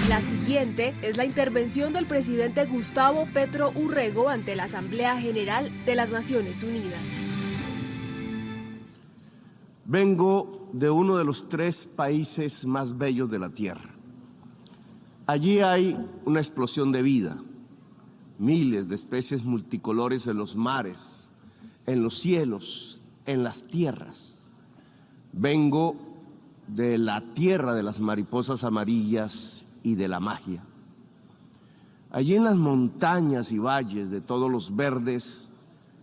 La siguiente es la intervención del presidente Gustavo Petro Urrego ante la Asamblea General de las Naciones Unidas. Vengo de uno de los 3 países más bellos de la Tierra. Allí hay una explosión de vida, miles de especies multicolores en los mares, en los cielos, en las tierras. Vengo de la tierra de las mariposas amarillas y de la magia. Allí en las montañas y valles de todos los verdes,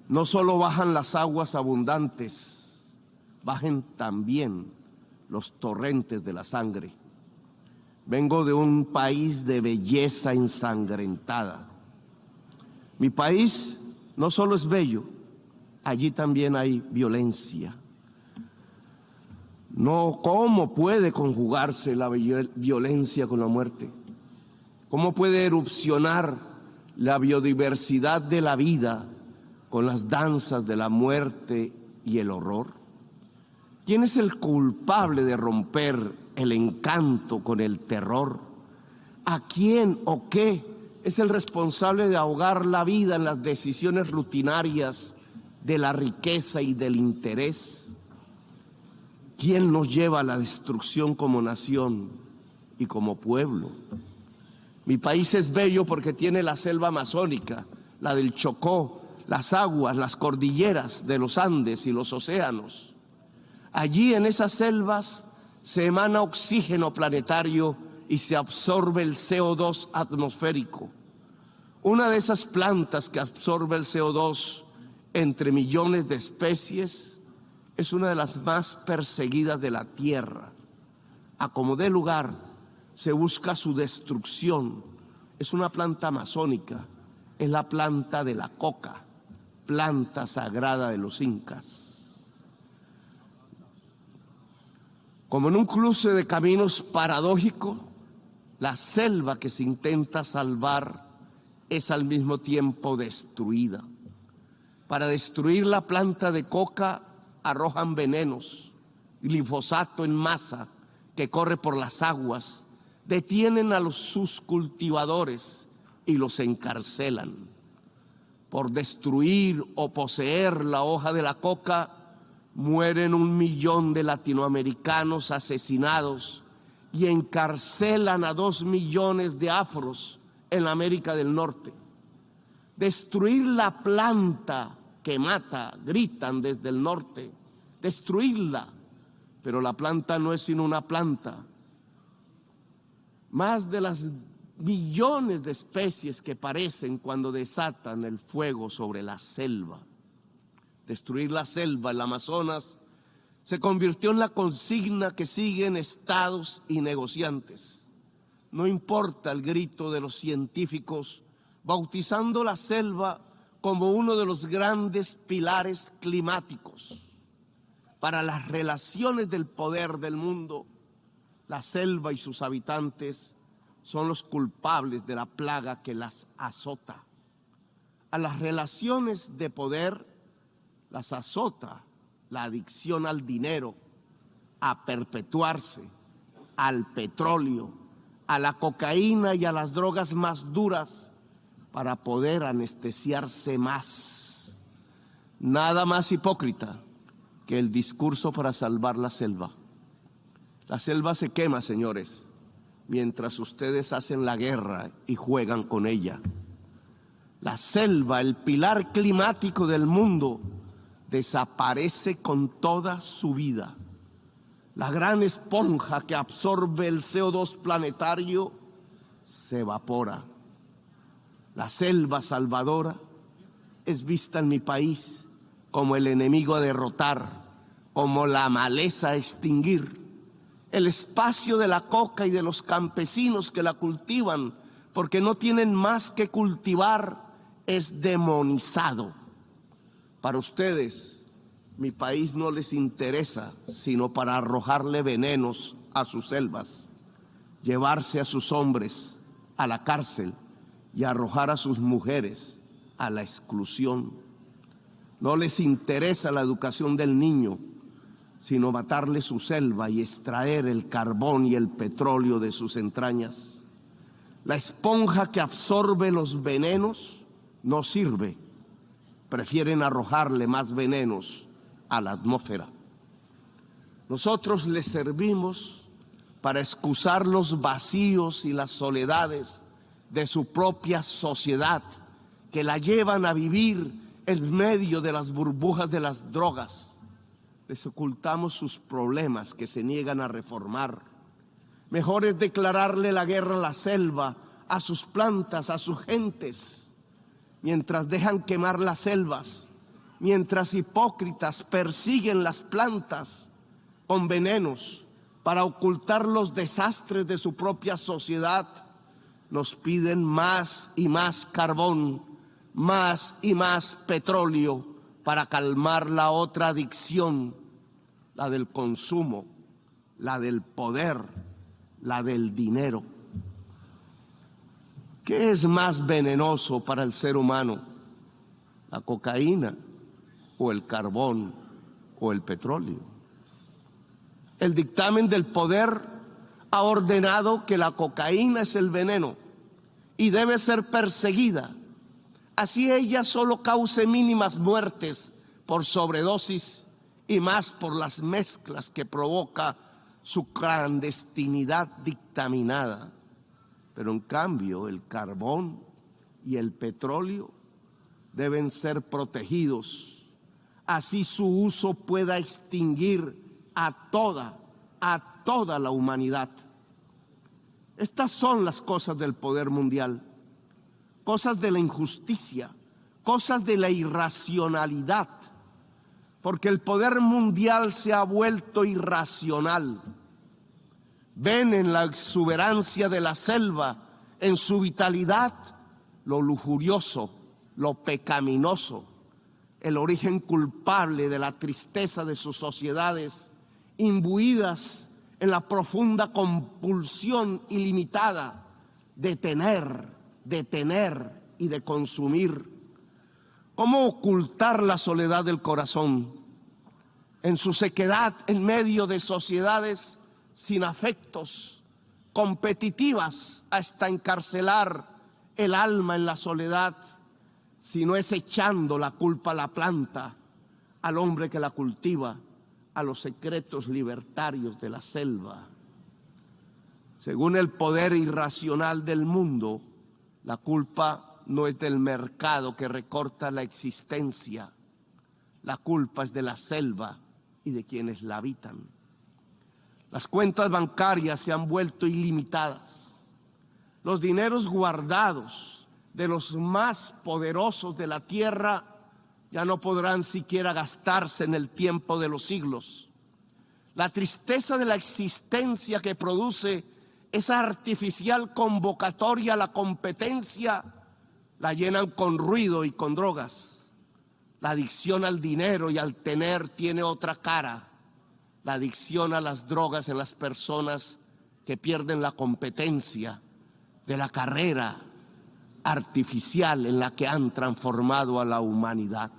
no solo bajan las aguas abundantes, bajen también los torrentes de la sangre. Vengo de un país de belleza ensangrentada. Mi país no solo es bello, allí también hay violencia. No, ¿cómo puede conjugarse la violencia con la muerte? ¿Cómo puede erupcionar la biodiversidad de la vida con las danzas de la muerte y el horror? ¿Quién es el culpable de romper el encanto con el terror? ¿A quién o qué es el responsable de ahogar la vida en las decisiones rutinarias de la riqueza y del interés? ¿Quién nos lleva a la destrucción como nación y como pueblo? Mi país es bello porque tiene la selva amazónica, la del Chocó, las aguas, las cordilleras de los Andes y los océanos. Allí en esas selvas se emana oxígeno planetario y se absorbe el CO2 atmosférico. Una de esas plantas que absorbe el CO2 entre millones de especies es una de las más perseguidas de la tierra. A como dé lugar, se busca su destrucción. Es una planta amazónica, es la planta de la coca, planta sagrada de los incas. Como en un cruce de caminos paradójico, la selva que se intenta salvar es al mismo tiempo destruida. Para destruir la planta de coca arrojan venenos, glifosato en masa que corre por las aguas, detienen a sus cultivadores y los encarcelan. Por destruir o poseer la hoja de la coca, mueren 1 millón de latinoamericanos asesinados y encarcelan a 2 millones de afros en la América del Norte. Destruir la planta que mata, gritan desde el norte, destruirla, pero la planta no es sino una planta. Más de las millones de especies que parecen cuando desatan el fuego sobre la selva. Destruir la selva, el Amazonas, se convirtió en la consigna que siguen estados y negociantes. No importa el grito de los científicos, bautizando la selva como uno de los grandes pilares climáticos. Para las relaciones del poder del mundo, la selva y sus habitantes son los culpables de la plaga que las azota. A las relaciones de poder las azota la adicción al dinero, a perpetuarse, al petróleo, a la cocaína y a las drogas más duras, para poder anestesiarse más. Nada más hipócrita que el discurso para salvar la selva. La selva se quema, señores, mientras ustedes hacen la guerra y juegan con ella. La selva, el pilar climático del mundo, desaparece con toda su vida. La gran esponja que absorbe el CO2 planetario se evapora. La selva salvadora es vista en mi país como el enemigo a derrotar, como la maleza a extinguir. El espacio de la coca y de los campesinos que la cultivan, porque no tienen más que cultivar, es demonizado. Para ustedes, mi país no les interesa, sino para arrojarle venenos a sus selvas, llevarse a sus hombres a la cárcel y arrojar a sus mujeres a la exclusión. No les interesa la educación del niño, sino matarle su selva y extraer el carbón y el petróleo de sus entrañas. La esponja que absorbe los venenos no sirve. Prefieren arrojarle más venenos a la atmósfera. Nosotros les servimos para excusar los vacíos y las soledades de su propia sociedad, que la llevan a vivir en medio de las burbujas de las drogas. Les ocultamos sus problemas que se niegan a reformar. Mejor es declararle la guerra a la selva, a sus plantas, a sus gentes, mientras dejan quemar las selvas, mientras hipócritas persiguen las plantas con venenos para ocultar los desastres de su propia sociedad. Nos piden más y más carbón, más y más petróleo para calmar la otra adicción, la del consumo, la del poder, la del dinero. ¿Qué es más venenoso para el ser humano? ¿La cocaína o el carbón o el petróleo? El dictamen del poder ha ordenado que la cocaína es el veneno y debe ser perseguida. Así ella solo cause mínimas muertes por sobredosis y más por las mezclas que provoca su clandestinidad dictaminada. Pero en cambio el carbón y el petróleo deben ser protegidos. Así su uso pueda extinguir a toda la humanidad. Estas son las cosas del poder mundial, cosas de la injusticia, cosas de la irracionalidad, porque el poder mundial se ha vuelto irracional. Ven en la exuberancia de la selva, en su vitalidad, lo lujurioso, lo pecaminoso, el origen culpable de la tristeza de sus sociedades, imbuidas en la profunda compulsión ilimitada de tener y de consumir. ¿Cómo ocultar la soledad del corazón en su sequedad en medio de sociedades sin afectos, competitivas hasta encarcelar el alma en la soledad, si no es echando la culpa a la planta, al hombre que la cultiva, a los secretos libertarios de la selva? Según el poder irracional del mundo, la culpa no es del mercado que recorta la existencia, la culpa es de la selva y de quienes la habitan. Las cuentas bancarias se han vuelto ilimitadas. Los dineros guardados de los más poderosos de la tierra ya no podrán siquiera gastarse en el tiempo de los siglos. La tristeza de la existencia que produce esa artificial convocatoria a la competencia la llenan con ruido y con drogas. La adicción al dinero y al tener tiene otra cara. La adicción a las drogas en las personas que pierden la competencia de la carrera artificial en la que han transformado a la humanidad.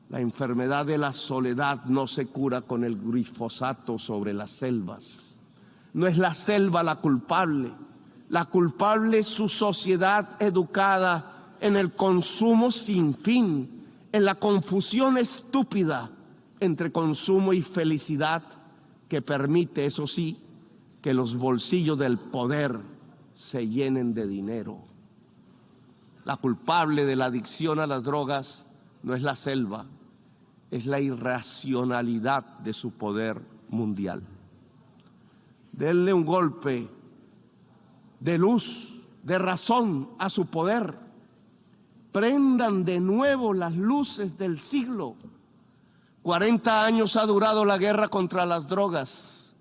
La enfermedad de la soledad no se cura con el glifosato sobre las selvas. No es la selva la culpable es su sociedad educada en el consumo sin fin, en la confusión estúpida entre consumo y felicidad que permite, eso sí, que los bolsillos del poder se llenen de dinero. La culpable de la adicción a las drogas no es la selva, es la irracionalidad de su poder mundial. Denle un golpe de luz, de razón a su poder. Prendan de nuevo las luces del siglo. 40 años ha durado la guerra contra las drogas.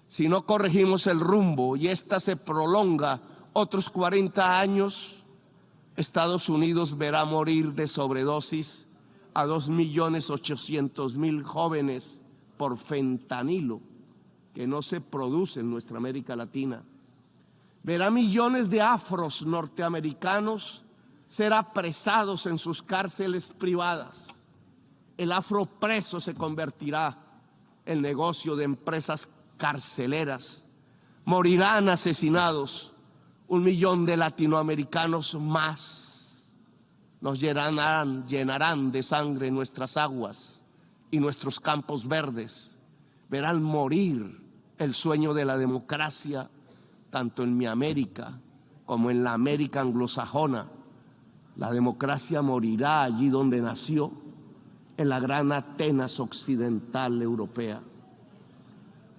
Si no corregimos el rumbo y esta se prolonga otros 40 años, Estados Unidos verá morir de sobredosis a 2.800.000 jóvenes por fentanilo, que no se produce en nuestra América Latina. Verá millones de afros norteamericanos ser apresados en sus cárceles privadas. El afro preso se convertirá en negocio de empresas carceleras. Morirán asesinados 1 millón de latinoamericanos más nos llenarán de sangre nuestras aguas y nuestros campos verdes. Verán morir el sueño de la democracia, tanto en mi América como en la América anglosajona. La democracia morirá allí donde nació, en la gran Atenas occidental europea.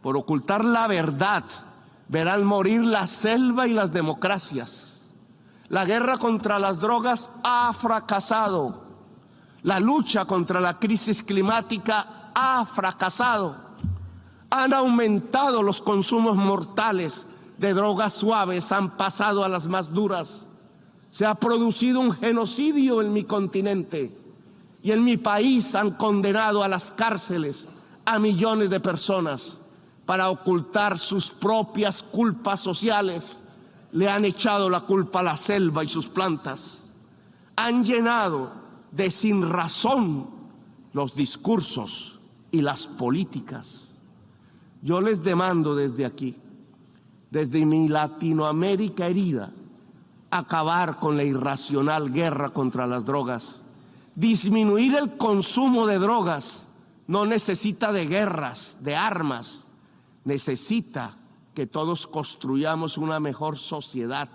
Por ocultar la verdad, verán morir la selva y las democracias. La guerra contra las drogas ha fracasado. La lucha contra la crisis climática ha fracasado. Han aumentado los consumos mortales de drogas suaves, han pasado a las más duras. Se ha producido un genocidio en mi continente y en mi país han condenado a las cárceles a millones de personas. Para ocultar sus propias culpas sociales, le han echado la culpa a la selva y sus plantas. Han llenado de sinrazón los discursos y las políticas. Yo les demando desde aquí, desde mi Latinoamérica herida, acabar con la irracional guerra contra las drogas. Disminuir el consumo de drogas no necesita de guerras, de armas. Necesita que todos construyamos una mejor sociedad,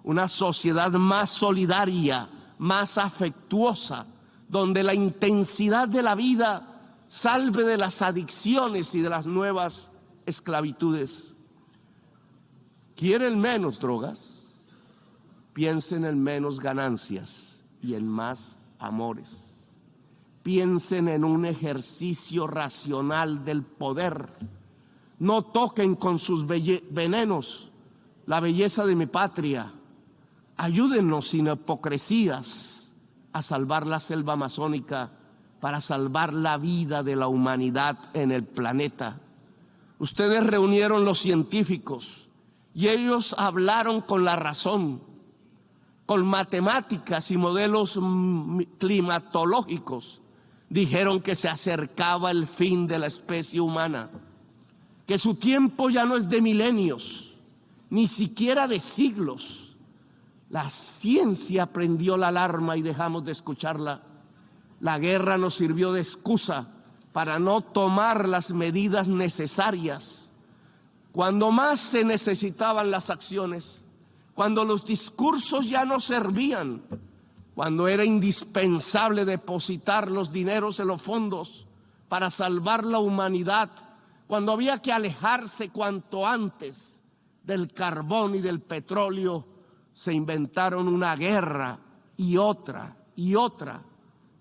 una sociedad más solidaria, más afectuosa, donde la intensidad de la vida salve de las adicciones y de las nuevas esclavitudes. ¿Quieren menos drogas? Piensen en menos ganancias y en más amores. Piensen en un ejercicio racional del poder. No toquen con sus venenos la belleza de mi patria. Ayúdennos sin hipocresías a salvar la selva amazónica para salvar la vida de la humanidad en el planeta. Ustedes reunieron los científicos y ellos hablaron con la razón, con matemáticas y modelos climatológicos. Dijeron que se acercaba el fin de la especie humana, que su tiempo ya no es de milenios, ni siquiera de siglos. La ciencia prendió la alarma y dejamos de escucharla. La guerra nos sirvió de excusa para no tomar las medidas necesarias. Cuando más se necesitaban las acciones, cuando los discursos ya no servían, cuando era indispensable depositar los dineros en los fondos para salvar la humanidad, cuando había que alejarse cuanto antes del carbón y del petróleo, se inventaron una guerra y otra y otra.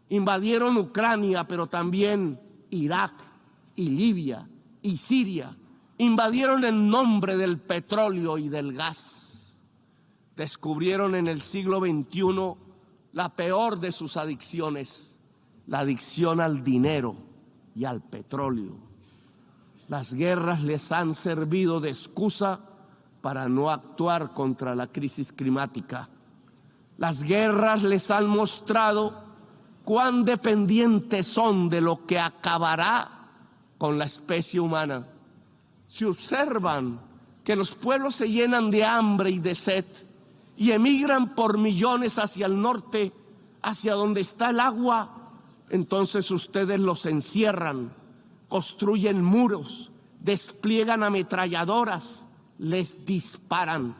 Invadieron Ucrania, pero también Irak y Libia y Siria. Invadieron en nombre del petróleo y del gas. Descubrieron en el siglo XXI la peor de sus adicciones, la adicción al dinero y al petróleo. Las guerras les han servido de excusa para no actuar contra la crisis climática. Las guerras les han mostrado cuán dependientes son de lo que acabará con la especie humana. Si observan que los pueblos se llenan de hambre y de sed y emigran por millones hacia el norte, hacia donde está el agua, entonces ustedes los encierran, construyen muros, despliegan ametralladoras, les disparan,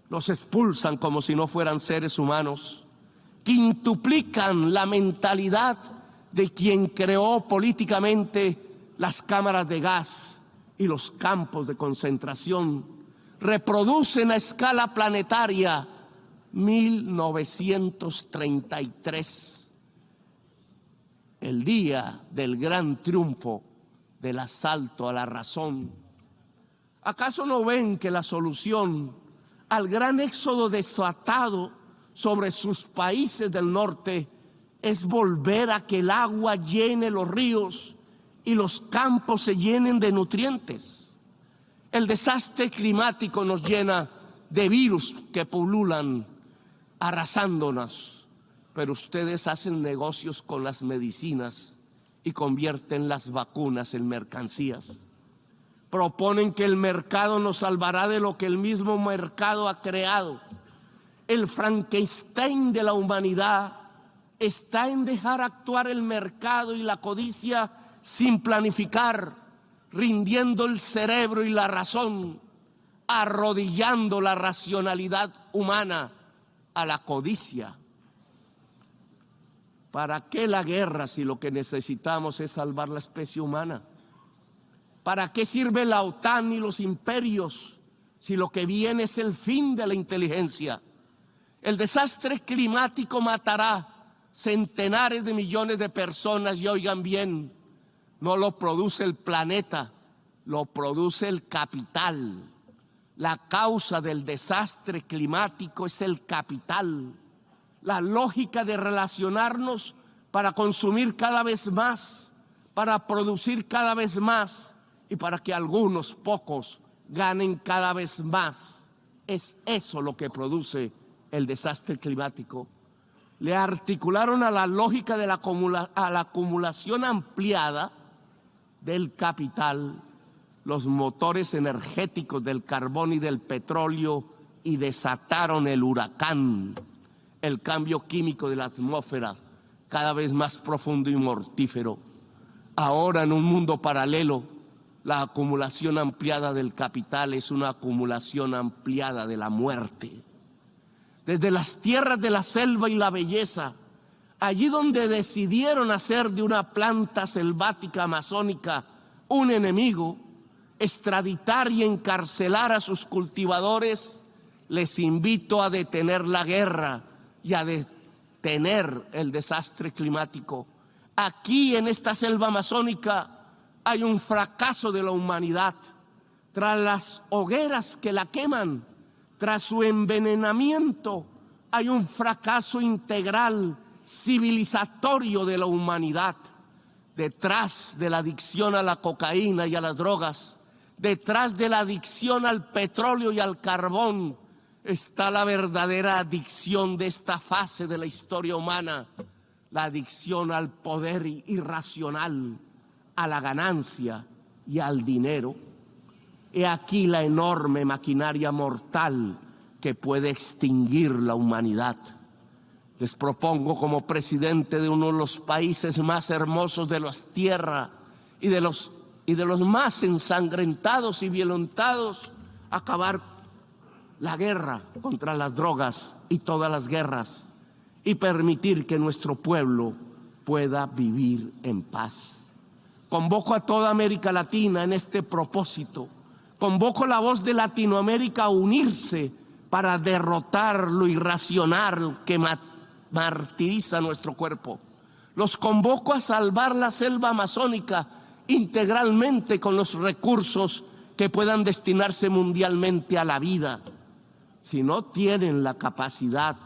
los expulsan como si no fueran seres humanos, quintuplican la mentalidad de quien creó políticamente las cámaras de gas y los campos de concentración, reproducen a escala planetaria 1933. El día del gran triunfo del asalto a la razón. ¿Acaso no ven que la solución al gran éxodo desatado sobre sus países del norte es volver a que el agua llene los ríos y los campos se llenen de nutrientes? El desastre climático nos llena de virus que pululan, arrasándonos. Pero ustedes hacen negocios con las medicinas y convierten las vacunas en mercancías. Proponen que el mercado nos salvará de lo que el mismo mercado ha creado. El Frankenstein de la humanidad está en dejar actuar el mercado y la codicia sin planificar, rindiendo el cerebro y la razón, arrodillando la racionalidad humana a la codicia. ¿Para qué la guerra si lo que necesitamos es salvar la especie humana? ¿Para qué sirve la OTAN y los imperios si lo que viene es el fin de la inteligencia? El desastre climático matará centenares de millones de personas y oigan bien, no lo produce el planeta, lo produce el capital. La causa del desastre climático es el capital. La lógica de relacionarnos para consumir cada vez más, para producir cada vez más y para que algunos pocos ganen cada vez más. Es eso lo que produce el desastre climático. Le articularon a la lógica de la acumulación ampliada del capital los motores energéticos del carbón y del petróleo y desataron el huracán, el cambio químico de la atmósfera cada vez más profundo y mortífero. Ahora, en un mundo paralelo, la acumulación ampliada del capital es una acumulación ampliada de la muerte. Desde las tierras de la selva y la belleza, allí donde decidieron hacer de una planta selvática amazónica un enemigo, extraditar y encarcelar a sus cultivadores, les invito a detener la guerra y a detener el desastre climático. Aquí en esta selva amazónica hay un fracaso de la humanidad. Tras las hogueras que la queman, tras su envenenamiento, hay un fracaso integral, civilizatorio de la humanidad. Detrás de la adicción a la cocaína y a las drogas, detrás de la adicción al petróleo y al carbón, está la verdadera adicción de esta fase de la historia humana, la adicción al poder irracional, a la ganancia y al dinero. He aquí la enorme maquinaria mortal que puede extinguir la humanidad. Les propongo como presidente de uno de los países más hermosos de la tierra y de los más ensangrentados y violentados, acabar la guerra contra las drogas y todas las guerras y permitir que nuestro pueblo pueda vivir en paz. Convoco a toda América Latina en este propósito. Convoco la voz de Latinoamérica a unirse para derrotar lo irracional que martiriza nuestro cuerpo. Los convoco a salvar la selva amazónica integralmente con los recursos que puedan destinarse mundialmente a la vida. Si no tienen la capacidad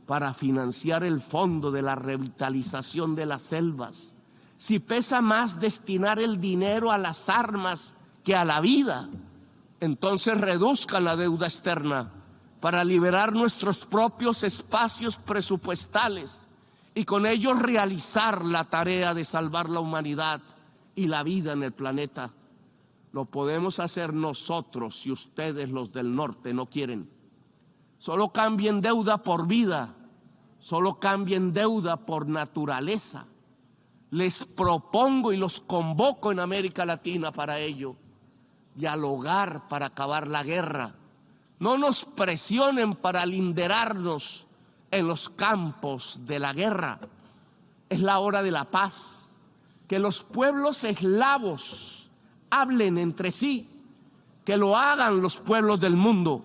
para financiar el fondo de la revitalización de las selvas, si pesa más destinar el dinero a las armas que a la vida, entonces reduzcan la deuda externa para liberar nuestros propios espacios presupuestales y con ellos realizar la tarea de salvar la humanidad y la vida en el planeta. Lo podemos hacer nosotros si ustedes, los del norte, no quieren. Solo cambien deuda por vida, solo cambien deuda por naturaleza. Les propongo y los convoco en América Latina para ello. Dialogar para acabar la guerra. No nos presionen para linderarnos en los campos de la guerra. Es la hora de la paz. Que los pueblos eslavos hablen entre sí, que lo hagan los pueblos del mundo.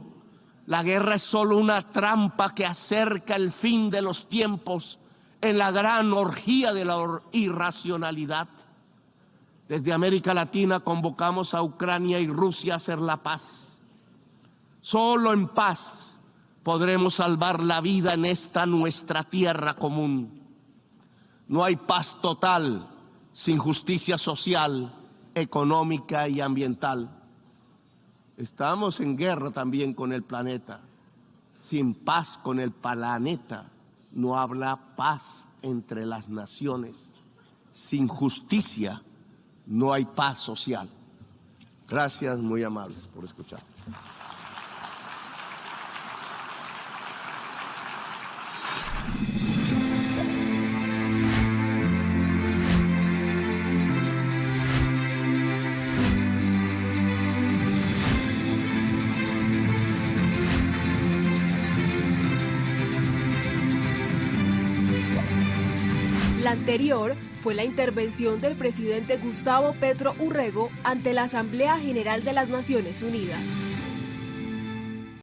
La guerra es solo una trampa que acerca el fin de los tiempos en la gran orgía de la irracionalidad. Desde América Latina convocamos a Ucrania y Rusia a hacer la paz. Solo en paz podremos salvar la vida en esta nuestra tierra común. No hay paz total sin justicia social, económica y ambiental. Estamos en guerra también con el planeta. Sin paz con el planeta no habrá paz entre las naciones. Sin justicia no hay paz social. Gracias, muy amables por escuchar. La anterior fue la intervención del presidente Gustavo Petro Urrego ante la Asamblea General de las Naciones Unidas.